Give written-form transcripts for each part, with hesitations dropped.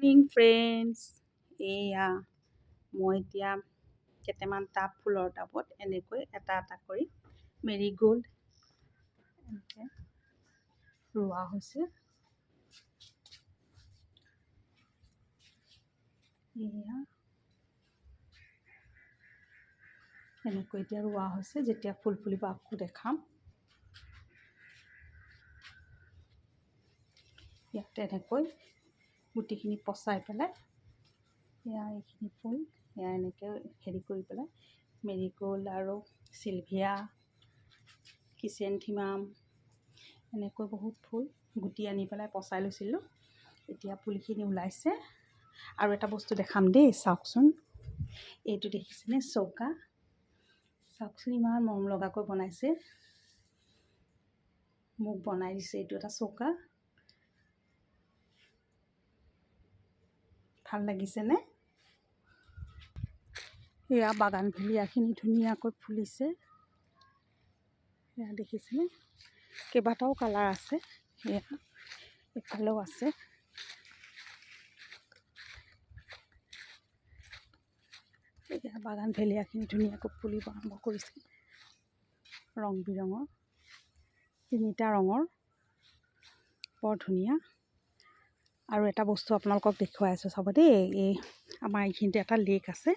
Morning friends. এয়া মই এতিয়া কেইটামান টাব ফুলৰ টাবত এনেকৈ এটা এটা কৰি মেৰিগ'ল্ড এনেকৈ ৰোৱা হৈছে। এয়া এনেকৈ এতিয়া ৰোৱা হৈছে, যেতিয়া ফুল ফুলিব আকৌ দেখাম। ইয়াত এনেকৈ গুটিখিনি পচাই পেলাই এয়া এইখিনি ফুল এয়া এনেকৈ হেৰি কৰি পেলাই মেৰিগ'ল্ড আৰু চিলভিয়া, কিচেনথিমাম এনেকৈ বহুত ফুল গুটি আনি পেলাই পচাই লৈছিলোঁ। এতিয়া পুলিখিনি ওলাইছে। আৰু এটা বস্তু দেখাম দেই, চাওকচোন। এইটো দেখিছেনে? চৌকা। চাওকচোন, ইমান মৰম লগাকৈ বনাইছে। মোক বনাই দিছে এইটো এটা চৌকা। ভাল লাগিছেনে? এয়া বাগানভেলিয়াখিনি ধুনীয়াকৈ ফুলিছে। এয়া দেখিছেনে? কেইবাটাও কালাৰ আছে। এয়া এফালেও আছে। এতিয়া বাগানভেলিয়াখিনি ধুনীয়াকৈ ফুলিব আৰম্ভ কৰিছে। ৰং বিৰঙৰ 3টা ৰঙৰ, বৰ ধুনীয়া। আৰু এটা বস্তু আপোনালোকক দেখুৱাই আছোঁ, চাব দেই। এই আমাৰ এইখিনিতে এটা লেক আছে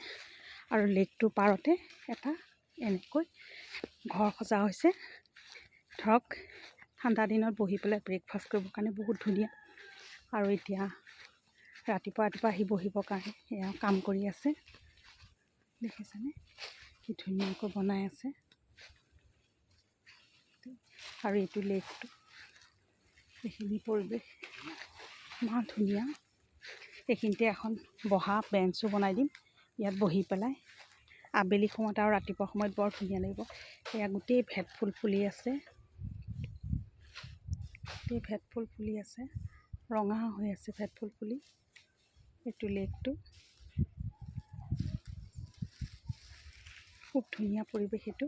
আৰু লেকটোৰ পাৰতে এটা এনেকৈ ঘৰ সজা হৈছে। ধৰক ঠাণ্ডা দিনত বহি পেলাই ব্ৰেকফাষ্ট কৰিবৰ কাৰণে বহুত ধুনীয়া। আৰু এতিয়া ৰাতিপুৱা আহি বহিবৰ কাৰণে এয়া কাম কৰি আছে। দেখিছেনে কি ধুনীয়াকৈ বনাই আছে। আৰু এইটো লেকটো, এইখিনি পৰিৱেশ ইমান ধুনীয়া। এইখিনিতে এখন বহা বেঞ্চো বনাই দিম। ইয়াত বহি পেলাই আবেলি সময়ত আৰু ৰাতিপুৱা সময়ত বৰ ধুনীয়া লাগিব। এয়া গোটেই ভেটফুল ফুলি আছে। গোটেই ভেটফুল ফুলি আছে, ৰঙা হৈ আছে ভেটফুল ফুলি। এইটো লেকটো খুব ধুনীয়া পৰিৱেশ। এইটো